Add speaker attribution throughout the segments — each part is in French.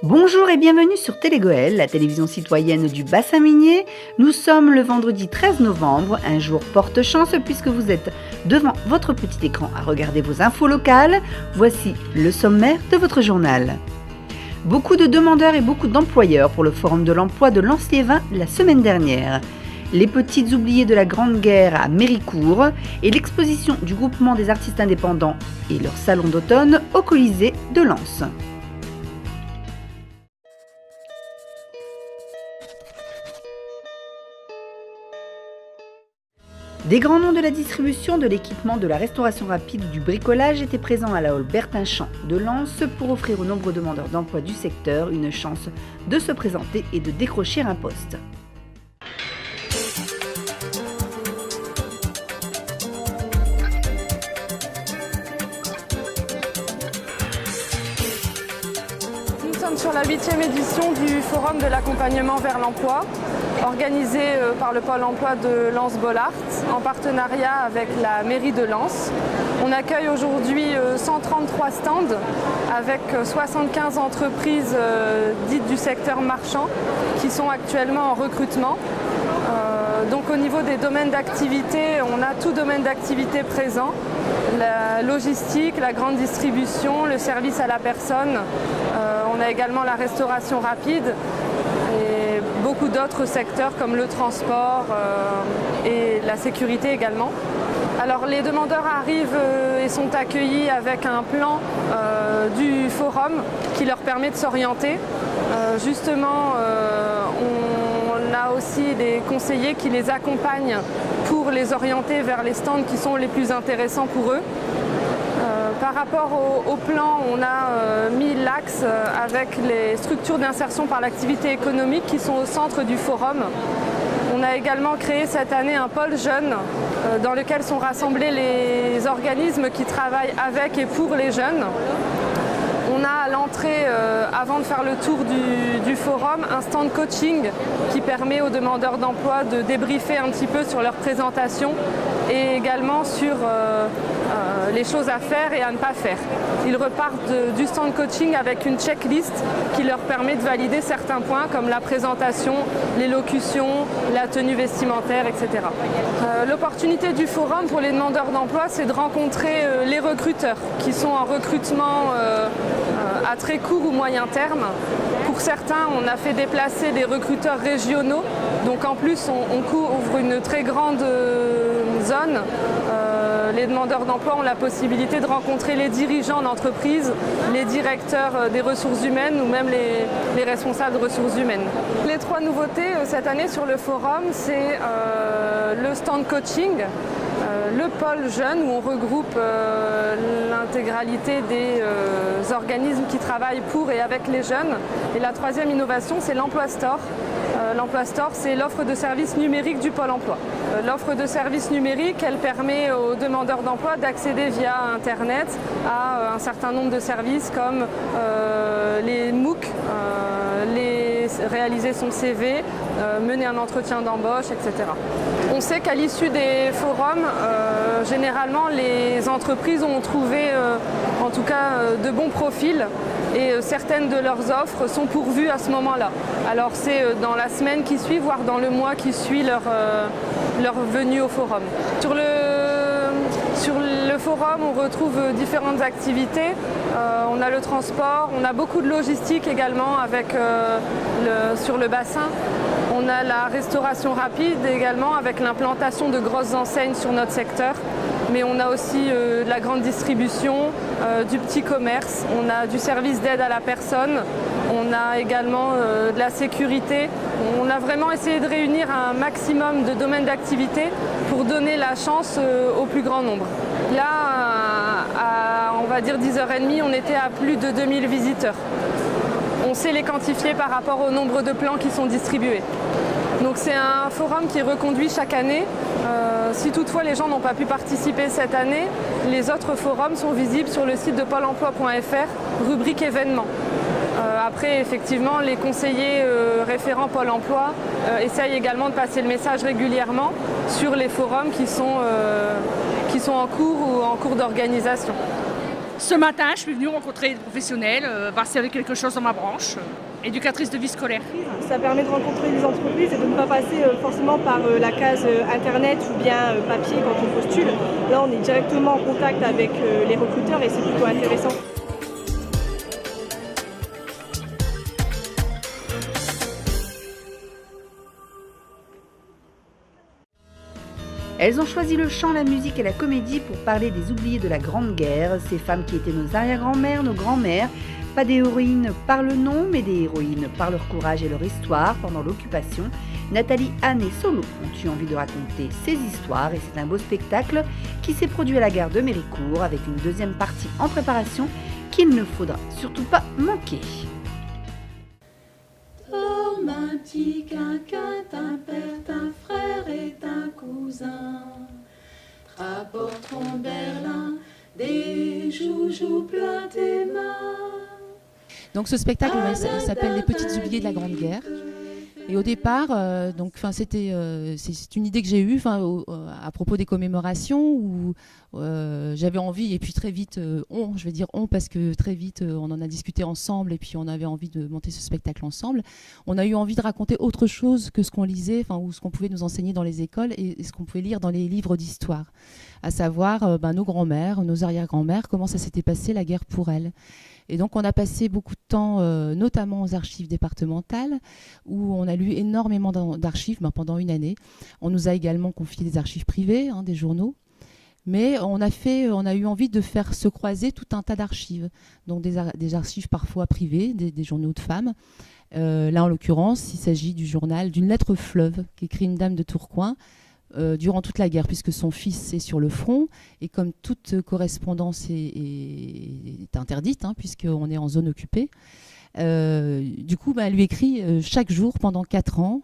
Speaker 1: Bonjour et bienvenue sur Télégoël, la télévision citoyenne du bassin minier. Nous sommes le vendredi 13 novembre, un jour porte-chance puisque vous êtes devant votre petit écran à regarder vos infos locales. Voici le sommaire de votre journal. Beaucoup de demandeurs et beaucoup d'employeurs pour le Forum de l'emploi de Lens-Liévin la semaine dernière. Les petites oubliées de la Grande Guerre à Méricourt et l'exposition du groupement des artistes indépendants et leur salon d'automne au Colisée de Lens. Des grands noms de la distribution, de l'équipement, de la restauration rapide ou du bricolage étaient présents à la hall Bertin-Champ de Lens pour offrir aux nombreux demandeurs d'emploi du secteur une chance de se présenter et de décrocher un poste.
Speaker 2: Nous sommes sur la 8e édition du Forum de l'accompagnement vers l'emploi, organisé par le Pôle emploi de Lens-Bollaert en partenariat avec la mairie de Lens. On accueille aujourd'hui 133 stands avec 75 entreprises dites du secteur marchand qui sont actuellement en recrutement. Donc au niveau des domaines d'activité, on a tout domaine d'activité présent. La logistique, la grande distribution, le service à la personne. On a également la restauration rapide et beaucoup d'autres secteurs comme le transport et la sécurité également. Alors les demandeurs arrivent et sont accueillis avec un plan du forum qui leur permet de s'orienter. Justement, on a aussi des conseillers qui les accompagnent pour les orienter vers les stands qui sont les plus intéressants pour eux. Par rapport au plan, on a mis l'axe avec les structures d'insertion par l'activité économique qui sont au centre du forum. On a également créé cette année un pôle jeune dans lequel sont rassemblés les organismes qui travaillent avec et pour les jeunes. On a à l'entrée, avant de faire le tour du forum, un stand coaching qui permet aux demandeurs d'emploi de débriefer un petit peu sur leur présentation et également sur les choses à faire et à ne pas faire. Ils repartent du stand coaching avec une checklist qui leur permet de valider certains points comme la présentation, l'élocution, la tenue vestimentaire, etc. L'opportunité du forum pour les demandeurs d'emploi, c'est de rencontrer les recruteurs qui sont en recrutement à très court ou moyen terme. Pour certains, on a fait déplacer des recruteurs régionaux. Donc en plus, on couvre une très grande zone. Les demandeurs d'emploi ont la possibilité de rencontrer les dirigeants d'entreprise, les directeurs des ressources humaines ou même les responsables de ressources humaines. Les trois nouveautés cette année sur le forum, c'est le stand coaching, le pôle jeune où on regroupe l'intégralité des organismes qui travaillent pour et avec les jeunes. Et la troisième innovation, c'est l'Emploi Store. L'Emploi Store, c'est l'offre de services numériques du Pôle emploi. L'offre de services numériques, elle permet aux demandeurs d'emploi d'accéder via Internet à un certain nombre de services comme les MOOC, réaliser son CV, mener un entretien d'embauche, etc. On sait qu'à l'issue des forums, généralement les entreprises ont trouvé en tout cas de bons profils et certaines de leurs offres sont pourvues à ce moment-là. Alors c'est dans la semaine qui suit, voire dans le mois qui suit leur venue au forum. Sur le forum, on retrouve différentes activités. On a le transport, on a beaucoup de logistique également avec, sur le bassin. On a la restauration rapide également avec l'implantation de grosses enseignes sur notre secteur. Mais on a aussi de la grande distribution, du petit commerce, on a du service d'aide à la personne, on a également de la sécurité. On a vraiment essayé de réunir un maximum de domaines d'activité pour donner la chance au plus grand nombre. Là, à on va dire 10h30, on était à plus de 2000 visiteurs. On sait les quantifier par rapport au nombre de plans qui sont distribués. Donc c'est un forum qui est reconduit chaque année. Si toutefois les gens n'ont pas pu participer cette année, les autres forums sont visibles sur le site de pôle emploi.fr, rubrique événements. Après, effectivement, les conseillers référents Pôle emploi essayent également de passer le message régulièrement sur les forums qui sont en cours ou en cours d'organisation.
Speaker 3: Ce matin, je suis venue rencontrer des professionnels, voir s'il y avait quelque chose dans ma branche, éducatrice de vie scolaire.
Speaker 4: Ça permet de rencontrer les entreprises et de ne pas passer forcément par la case internet ou bien papier quand on postule. Là, on est directement en contact avec les recruteurs et c'est plutôt intéressant.
Speaker 1: Elles ont choisi le chant, la musique et la comédie pour parler des oubliés de la Grande Guerre, ces femmes qui étaient nos arrière-grand-mères, nos grands-mères, pas des héroïnes par le nom, mais des héroïnes par leur courage et leur histoire pendant l'occupation. Nathalie, Anne et Solo ont eu envie de raconter ces histoires et c'est un beau spectacle qui s'est produit à la gare de Méricourt avec une deuxième partie en préparation qu'il ne faudra surtout pas manquer.
Speaker 5: Dorme un petit quinquin, un père, un frère et un cousin, rapporteront Berlin des joujoux plein tes mains.
Speaker 6: Donc ce spectacle s'appelle Les Petites Oubliées de la Grande Guerre. Et au départ, c'est une idée que j'ai eue à propos des commémorations où j'avais envie, et puis très vite, parce que très vite on en a discuté ensemble et puis on avait envie de monter ce spectacle ensemble. On a eu envie de raconter autre chose que ce qu'on lisait, ou ce qu'on pouvait nous enseigner dans les écoles et ce qu'on pouvait lire dans les livres d'histoire, à savoir nos grands-mères, nos arrière-grand-mères, comment ça s'était passé la guerre pour elles. Et donc on a passé beaucoup de temps, notamment aux archives départementales, où on a lu énormément d'archives pendant une année. On nous a également confié des archives privées, des journaux. Mais on a eu envie de faire se croiser tout un tas d'archives. Donc des archives parfois privées, des journaux de femmes. Là en l'occurrence, il s'agit du journal d'une lettre fleuve qu'écrit une dame de Tourcoing, durant toute la guerre, puisque son fils est sur le front, et comme toute correspondance est interdite, puisqu'on est en zone occupée, du coup, elle lui écrit chaque jour pendant 4 ans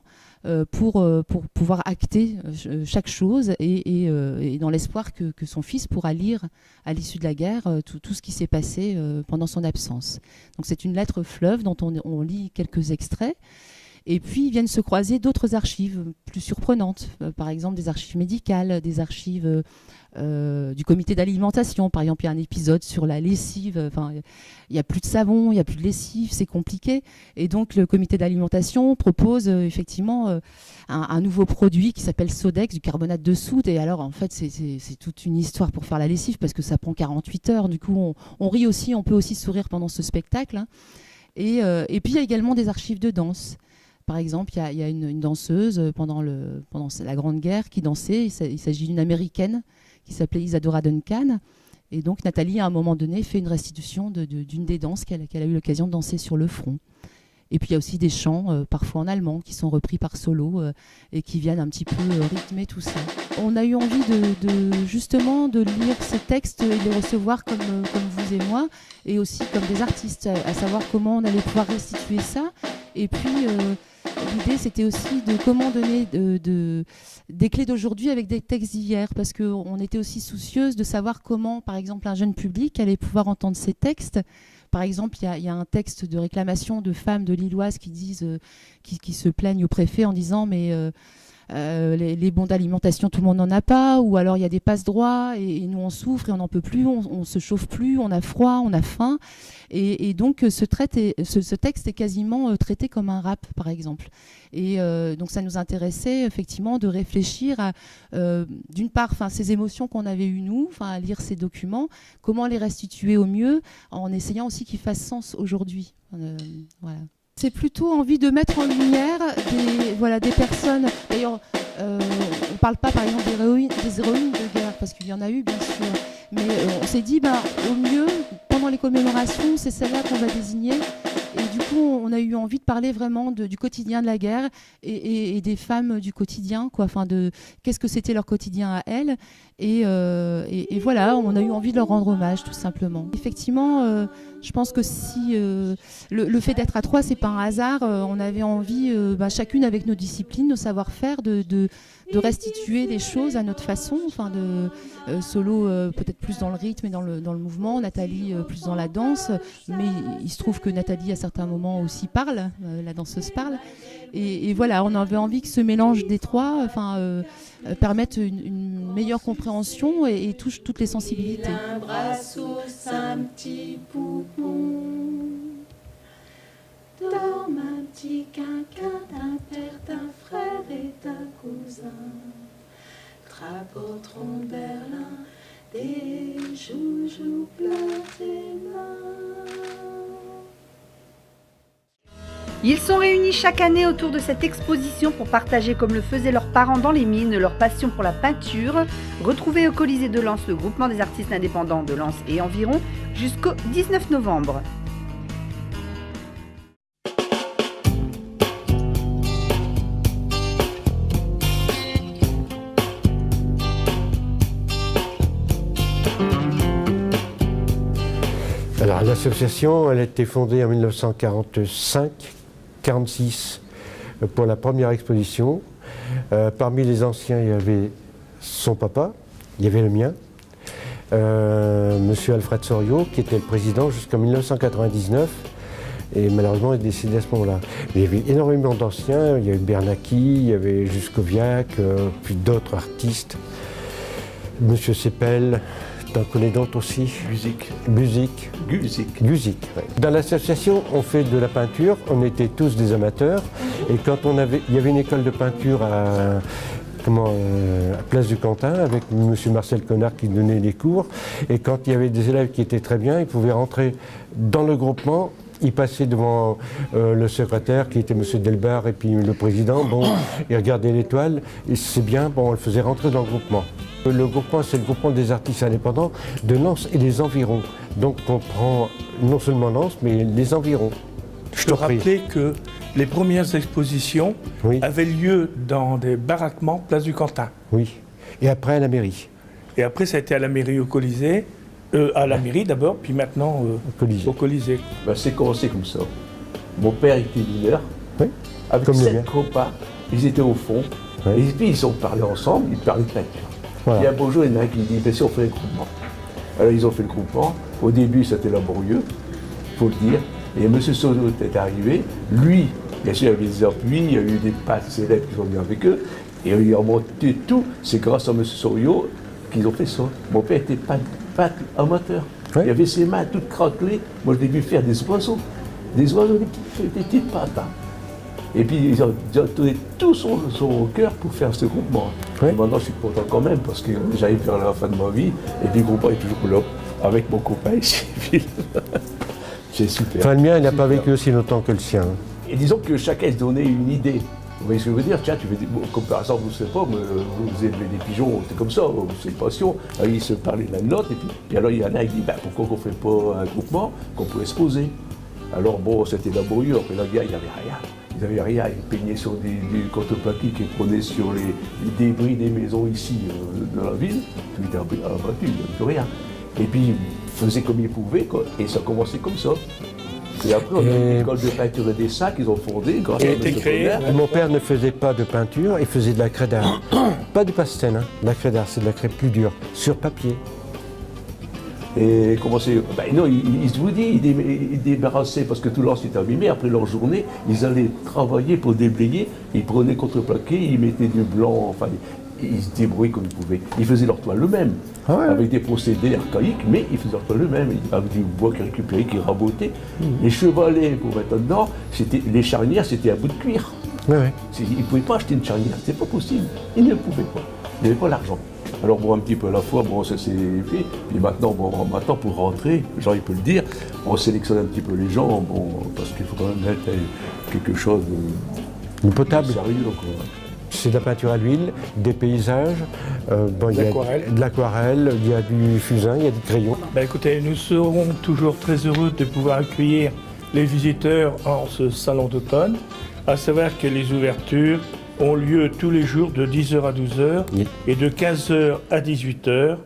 Speaker 6: pour pouvoir acter chaque chose, et dans l'espoir que son fils pourra lire à l'issue de la guerre tout ce qui s'est passé pendant son absence. Donc c'est une lettre fleuve dont on lit quelques extraits. Et puis viennent se croiser d'autres archives plus surprenantes, par exemple des archives médicales, des archives du comité d'alimentation. Par exemple, il y a un épisode sur la lessive, il n'y a plus de savon, il n'y a plus de lessive, c'est compliqué. Et donc le comité d'alimentation propose effectivement un nouveau produit qui s'appelle Sodex, du carbonate de soude. Et alors en fait c'est toute une histoire pour faire la lessive parce que ça prend 48 heures. Du coup on rit aussi, on peut aussi sourire pendant ce spectacle. Et puis il y a également des archives de danse. Par exemple, il y a une danseuse pendant la Grande Guerre qui dansait. Il s'agit d'une Américaine qui s'appelait Isadora Duncan. Et donc Nathalie, à un moment donné, fait une restitution d'une des danses qu'elle a eu l'occasion de danser sur le front. Et puis il y a aussi des chants, parfois en allemand, qui sont repris par Solo et qui viennent un petit peu rythmer tout ça. On a eu envie justement de lire ces textes et de les recevoir comme vous et moi, et aussi comme des artistes, à savoir comment on allait pouvoir restituer ça. Et puis l'idée, c'était aussi de comment donner des clés d'aujourd'hui avec des textes d'hier, parce qu'on était aussi soucieuse de savoir comment, par exemple, un jeune public allait pouvoir entendre ces textes. Par exemple, il y a un texte de réclamation de femmes de Lilloise qui se plaignent au préfet en disant mais les bons d'alimentation, tout le monde n'en a pas, ou alors il y a des passe-droits et nous on souffre et on n'en peut plus, on se chauffe plus, on a froid, on a faim. Et donc ce texte est quasiment traité comme un rap, par exemple. Et donc ça nous intéressait effectivement de réfléchir à, d'une part, ces émotions qu'on avait eues nous, à lire ces documents, comment les restituer au mieux, en essayant aussi qu'ils fassent sens aujourd'hui. Voilà. C'est plutôt envie de mettre en lumière des personnes. D'ailleurs, on ne parle pas par exemple des héroïnes de guerre, parce qu'il y en a eu bien sûr. Mais on s'est dit, au mieux, pendant les commémorations, c'est celle-là qu'on va désigner. Et du coup, on a eu envie de parler vraiment du quotidien de la guerre et des femmes du quotidien, de qu'est-ce que c'était leur quotidien à elles. Et voilà, on a eu envie de leur rendre hommage, tout simplement. Effectivement, je pense que si le fait d'être à 3, c'est pas un hasard. On avait envie, chacune avec nos disciplines, nos savoir-faire, de restituer les choses à notre façon. Solo peut-être plus dans le rythme et dans le mouvement, Nathalie plus dans la danse. Mais il se trouve que Nathalie, à certains moments, aussi parle, la danseuse parle. Et voilà, on avait envie que ce mélange des trois permette une meilleure compréhension et touche toutes les sensibilités.
Speaker 5: Un bras sauce, un petit poupon. Dorme un petit quinquin, d'un père, d'un frère et d'un cousin. Drapeau, trompe, berlin, des joujoux pleurent tes mains.
Speaker 1: Ils sont réunis chaque année autour de cette exposition pour partager, comme le faisaient leurs parents dans les mines, leur passion pour la peinture. Retrouvez au Colisée de Lens le groupement des artistes indépendants de Lens et environ jusqu'au 19 novembre.
Speaker 7: Alors l'association, elle a été fondée en 1945-46 pour la première exposition. Parmi les anciens, il y avait son papa, il y avait le mien, Monsieur Alfred Soriot, qui était le président jusqu'en 1999, et malheureusement il est décédé à ce moment-là. Mais il y avait énormément d'anciens, il y avait Bernacchi, il y avait Juscoviac, puis d'autres artistes, Monsieur Seppel. T'en connais d'autres aussi? Guzik. Ouais. Dans l'association, on fait de la peinture, on était tous des amateurs, et quand il y avait une école de peinture à Place du Cantin, avec M. Marcel Connard qui donnait des cours, et quand il y avait des élèves qui étaient très bien, ils pouvaient rentrer dans le groupement. Ils passaient devant le secrétaire qui était M. Delbar et puis le président, ils regardaient l'étoile, et c'est bien, on le faisait rentrer dans le groupement. Le groupement, c'est le groupement des artistes indépendants de Lens et des environs. Donc on prend non seulement Lens, mais les environs.
Speaker 8: Je te rappelais que les premières expositions avaient lieu dans des baraquements Place du Cantin.
Speaker 7: Oui, et après à la mairie.
Speaker 8: Et après ça a été à la mairie au Colisée, à la mairie d'abord, puis maintenant au Colisée.
Speaker 9: Ben, c'est commencé comme ça. Mon père était mineur, avec
Speaker 7: comme
Speaker 9: 7 copains, ils étaient au fond, et puis ils ont parlé ensemble, ils parlaient de peinture.
Speaker 7: Voilà.
Speaker 9: Et un beau jour, il y en a un qui dit, ben si on fait le groupement. Alors ils ont fait le groupement. Au début, c'était laborieux, il faut le dire. Et M. Soriot est arrivé. Lui, bien sûr, il y avait des appuis, il y a eu des peintres célèbres qui sont venus avec eux. Et ils ont monté tout. C'est grâce à M. Soriot qu'ils ont fait ça. Mon père était peintre amateur. Il avait ses mains toutes craquelées. Moi, je l'ai vu faire des oiseaux. Des petites pattes. Hein. Et puis ils ont donné tout son cœur pour faire ce groupement. Et maintenant je suis content quand même parce que j'arrive vers la fin de ma vie et puis le groupement est toujours là avec mon copain ici. C'est super.
Speaker 7: Enfin, le mien, il n'a pas vécu aussi longtemps que le sien.
Speaker 9: Et disons que chacun se donnait une idée. Vous voyez ce que je veux dire? Tiens, tu fais comme par exemple, vous ne savez pas, vous élevez des pigeons, c'est comme ça, c'est une passion. Alors, ils se parlaient l'un de l'autre et puis alors il y en a qui dit pourquoi on ne fait pas un groupement qu'on peut exposer. Alors bon, c'était laborieux, après la guerre, il n'y avait rien. Ils n'avaient rien, ils peignaient sur des contreplaqués qu'ils prenaient sur les débris des maisons ici dans la ville. Tout était abattu, il n'y avait plus rien. Et puis ils faisaient comme ils pouvaient, quoi, et ça commençait comme ça. Et après, on a une école de peinture et dessin qu'ils ont fondée grâce à M. Connard.
Speaker 7: Mon père ne faisait pas de peinture, il faisait de la craie d'art. Pas du pastel, hein. La craie d'art, c'est de la craie plus dure, sur papier.
Speaker 9: Et comment c'est non, ils débarrassaient parce que tout l'an c'était abîmé. Après leur journée, ils allaient travailler pour déblayer. Ils prenaient contreplaqué, ils mettaient du blanc, enfin, ils se débrouillaient comme ils pouvaient. Ils faisaient leur toile eux-mêmes, avec des procédés archaïques, mais ils faisaient leur toile eux-mêmes, avec du bois qu'ils récupéraient, qu'ils rabotaient. Les chevalets pour mettre dedans, les charnières, c'était un bout de cuir. Ils ne pouvaient pas acheter une charnière, c'est pas possible. Ils ne pouvaient pas. Ils n'avaient pas l'argent. Alors bon, un petit peu à la fois, bon, ça s'est fait. Puis maintenant, maintenant pour rentrer, Jean il peut le dire, on sélectionne un petit peu les gens, bon, parce qu'il faut quand même mettre quelque chose
Speaker 7: de potable.
Speaker 9: Sérieux.
Speaker 7: C'est de la peinture à l'huile, des paysages, il y a de l'aquarelle, il y a du fusain, il y a du crayon.
Speaker 8: Écoutez, nous serons toujours très heureux de pouvoir accueillir les visiteurs en ce salon d'automne, à savoir que les ouvertures ont lieu tous les jours de 10h à 12h et de 15h à 18h.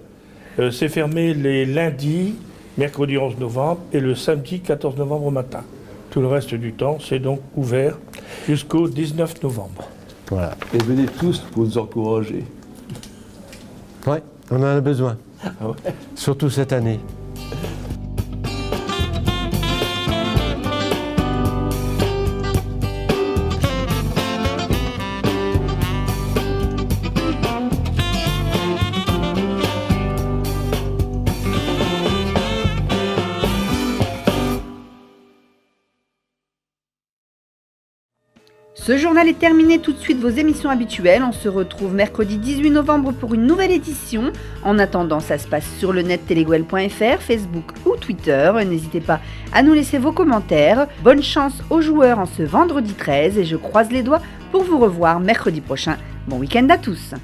Speaker 8: C'est fermé les lundis, mercredi 11 novembre et le samedi 14 novembre au matin. Tout le reste du temps, c'est donc ouvert jusqu'au 19 novembre.
Speaker 7: Voilà.
Speaker 9: Et venez tous pour nous encourager.
Speaker 7: Ouais, on en a besoin. Surtout cette année.
Speaker 1: Ce journal est terminé, tout de suite vos émissions habituelles. On se retrouve mercredi 18 novembre pour une nouvelle édition. En attendant, ça se passe sur le net telegoel.fr, Facebook ou Twitter. N'hésitez pas à nous laisser vos commentaires. Bonne chance aux joueurs en ce vendredi 13 et je croise les doigts pour vous revoir mercredi prochain. Bon week-end à tous!